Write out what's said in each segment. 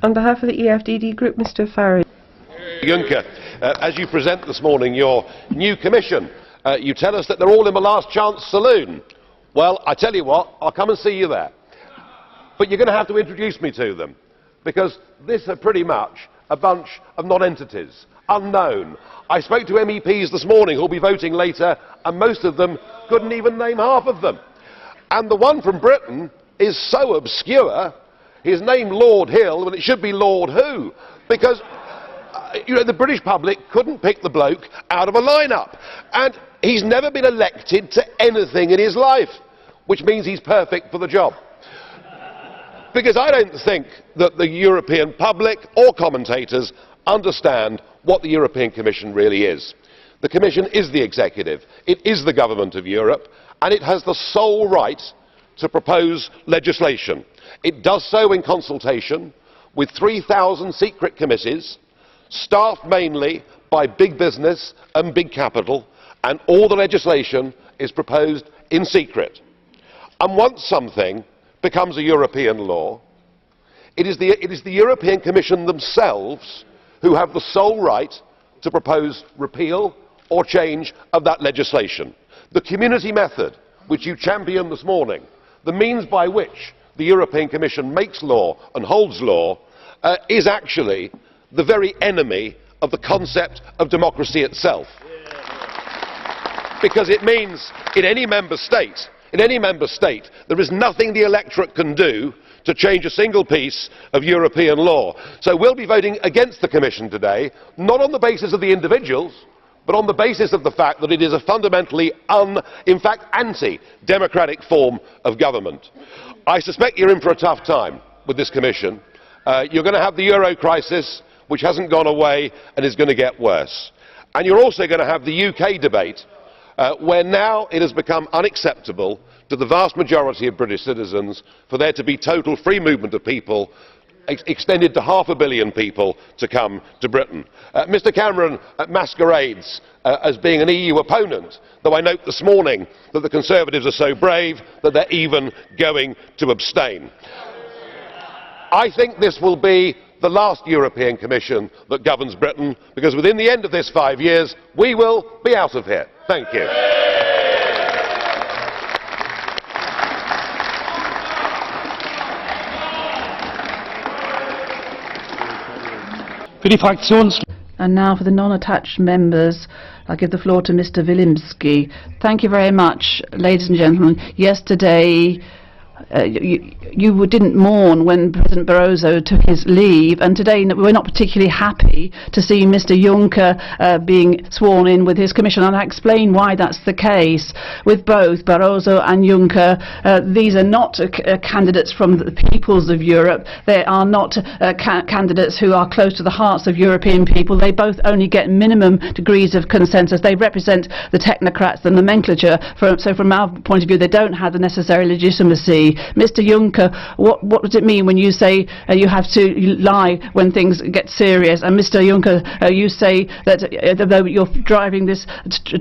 On behalf of the EFDD Group, Mr Farage. Juncker, as you present this morning your new Commission, you tell us that they're all in the last chance saloon. Well, I tell you what, I'll come and see you there. But you're going to have to introduce me to them, because this are pretty much a bunch of non-entities, unknown. I spoke to MEPs this morning who will be voting later, and most of them couldn't even name half of them. And the one from Britain is so obscure, his name Lord Hill, when it should be Lord Who, because the British public couldn't pick the bloke out of a lineup. And he's never been elected to anything in his life, which means he's perfect for the job. Because I don't think that the European public or commentators understand what the European Commission really is. The Commission is the executive, it is the government of Europe, and it has the sole right to propose legislation. It does so in consultation with 3,000 secret committees, staffed mainly by big business and big capital, and all the legislation is proposed in secret. And once something becomes a European law, it is the European Commission themselves who have the sole right to propose repeal or change of that legislation. The community method, which you championed this morning, the means by which the European Commission makes law and holds law, is actually the very enemy of the concept of democracy itself. Because it means in any member state, there is nothing the electorate can do to change a single piece of European law. So we'll be voting against the Commission today, not on the basis of the individuals, but on the basis of the fact that it is a fundamentally in fact anti-democratic form of government. I suspect you're in for a tough time with this Commission. You're going to have the euro crisis, which hasn't gone away and is going to get worse. And you're also going to have the UK debate, where now it has become unacceptable to the vast majority of British citizens for there to be total free movement of people, extended to 500 million people to come to Britain. Mr Cameron masquerades as being an EU opponent, though I note this morning that the Conservatives are so brave that they're even going to abstain. I think this will be the last European Commission that governs Britain, because within the end of this 5 years we will be out of here. Thank you. And now for the non-attached members, I'll give the floor to Mr. Wilimski. Thank you very much, ladies and gentlemen. Yesterday, you didn't mourn when President Barroso took his leave, and today we're not particularly happy to see Mr Juncker being sworn in with his commission, and I'll explain why that's the case. With both Barroso and Juncker, these are not candidates from the peoples of Europe. They are not candidates who are close to the hearts of European people. They both only get minimum degrees of consensus. They represent the technocrats, the nomenclature, so from our point of view they don't have the necessary legitimacy. Mr Juncker, what does it mean when you say you have to lie when things get serious? And Mr Juncker, you say that you're driving this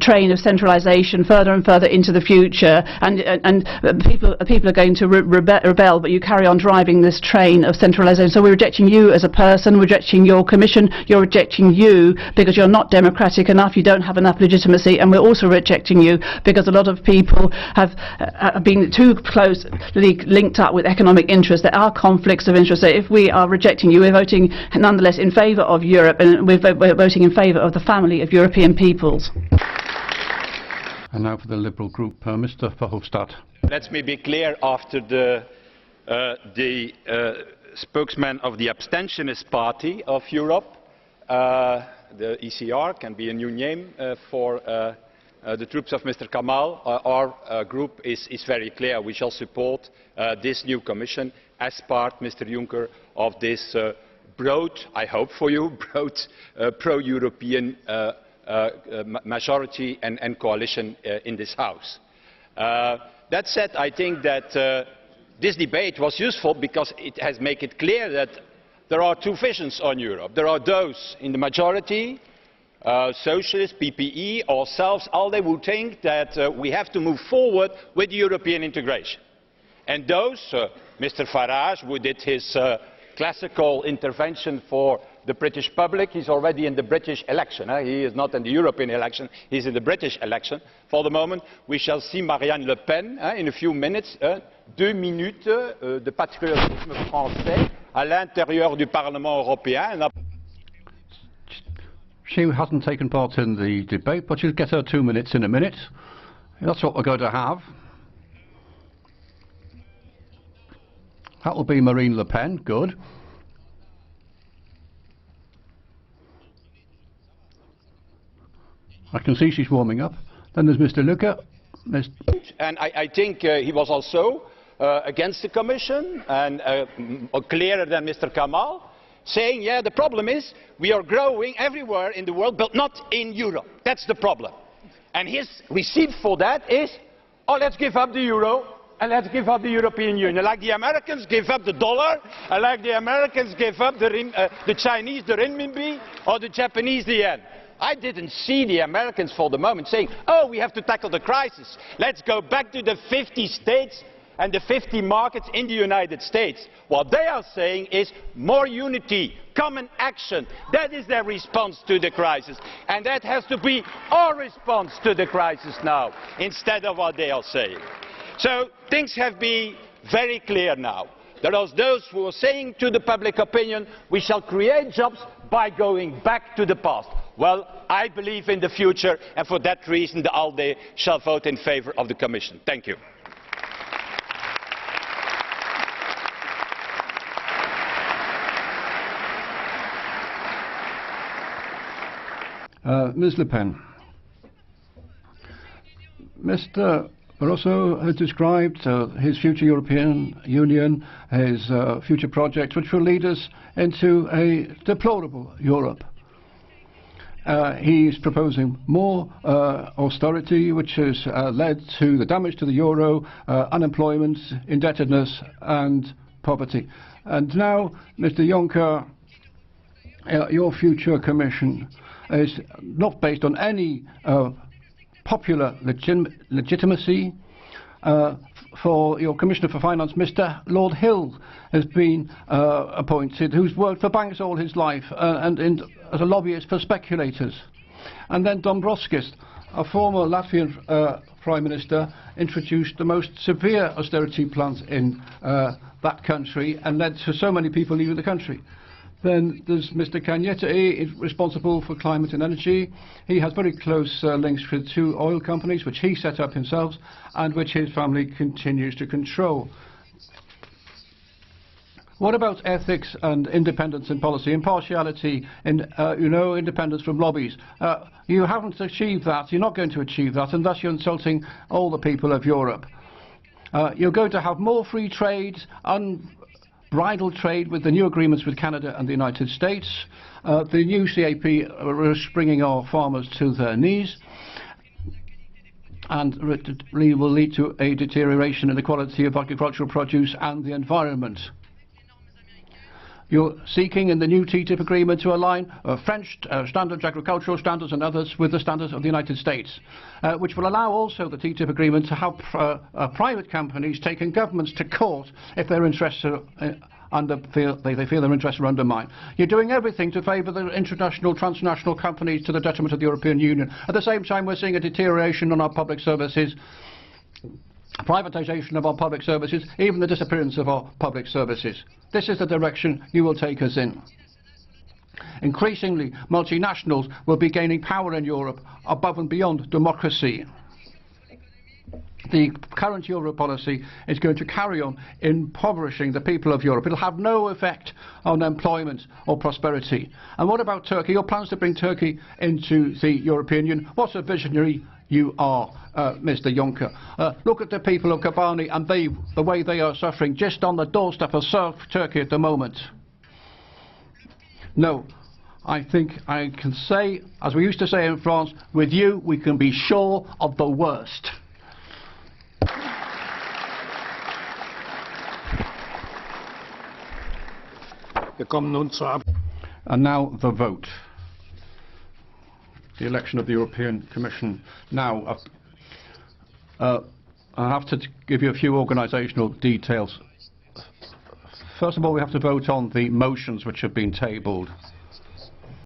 train of centralisation further and further into the future, and people are going to rebel, but you carry on driving this train of centralisation. So we're rejecting you as a person, we're rejecting your commission, you're rejecting you because you're not democratic enough, you don't have enough legitimacy, and we're also rejecting you because a lot of people have been too closely linked up with economic interests. There are conflicts of interest. So if we are rejecting you, we're voting nonetheless in favour of Europe, and we're voting in favour of the family of European peoples. And now for the Liberal Group, Mr VERHOFSTADT. Let me be clear, after the spokesman of the abstentionist party of Europe, the ECR can be a new name for the troops of Mr Kamal. Our group is very clear. We shall support this new Commission as part, Mr Juncker, of this broad, I hope for you, broad pro-European majority and coalition in this House. That said, I think that this debate was useful because it has made it clear that there are two visions on Europe. There are those in the majority, Socialists, PPE, ourselves, ALDE, who think that we have to move forward with European integration. And those, Mr Farage, who did his classical intervention for the British public. He's already in the British election. He is not in the European election, he's in the British election. For the moment, we shall see Marianne Le Pen in a few minutes. 2 minutes de patriotisme français à l'intérieur du Parlement européen. She hasn't taken part in the debate, but she'll get her 2 minutes in a minute. That's what we're going to have. That will be Marine Le Pen. Good. I can see she's warming up. Then there's Mr. Lucke. And I think he was also against the Commission and clearer than Mr. Kamal, saying, yeah, the problem is we are growing everywhere in the world, but not in Europe. That's the problem. And his receipt for that is, oh, let's give up the euro and let's give up the European Union. Like the Americans give up the dollar, and like the Americans give up the Chinese the renminbi, or the Japanese the yen. I didn't see the Americans for the moment saying, oh, we have to tackle the crisis. Let's go back to the 50 states and the 50 markets in the United States. What they are saying is more unity, common action. That is their response to the crisis. And that has to be our response to the crisis now, instead of what they are saying. So things have been very clear now. There are those who are saying to the public opinion, we shall create jobs by going back to the past. Well, I believe in the future, and for that reason the ALDE shall vote in favour of the Commission. Thank you. Ms. Le Pen. Mr. Barroso has described his future European Union, his future projects, which will lead us into a deplorable Europe. He's proposing more austerity, which has led to the damage to the euro, unemployment, indebtedness and poverty. And now, Mr. Juncker, your future Commission is not based on any popular legitimacy. For your Commissioner for Finance, Mr. Lord Hill has been appointed, who's worked for banks all his life and as a lobbyist for speculators. And then Dombrovskis, a former Latvian Prime Minister, introduced the most severe austerity plans in that country and led to so many people leaving the country. Then there's Mr. Cañete, responsible for climate and energy. He has very close links with 2 oil companies, which he set up himself, and which his family continues to control. What about ethics and independence in policy, impartiality, and independence from lobbies? You haven't achieved that, you're not going to achieve that, and thus you're insulting all the people of Europe. You're going to have more free trade, unbridled trade with the new agreements with Canada and the United States. The new CAP is bringing our farmers to their knees and will lead to a deterioration in the quality of agricultural produce and the environment. You're seeking in the new TTIP agreement to align French standards, agricultural standards and others with the standards of the United States, which will allow also the TTIP agreement to have private companies taking governments to court if their interests are they feel their interests are undermined. You're doing everything to favour the international, transnational companies to the detriment of the European Union. At the same time, we're seeing a deterioration on our public services, privatisation of our public services, even the disappearance of our public services. This is the direction you will take us in. Increasingly, multinationals will be gaining power in Europe above and beyond democracy. The current Euro policy is going to carry on impoverishing the people of Europe. It will have no effect on employment or prosperity. And what about Turkey? Your plans to bring Turkey into the European Union? What a visionary you are, Mr. Juncker. Look at the people of Kobani and the way they are suffering just on the doorstep of South Turkey at the moment. No, I think I can say, as we used to say in France, with you we can be sure of the worst. And now the vote. The election of the European Commission. Now, I have to give you a few organisational details. First of all, we have to vote on the motions which have been tabled.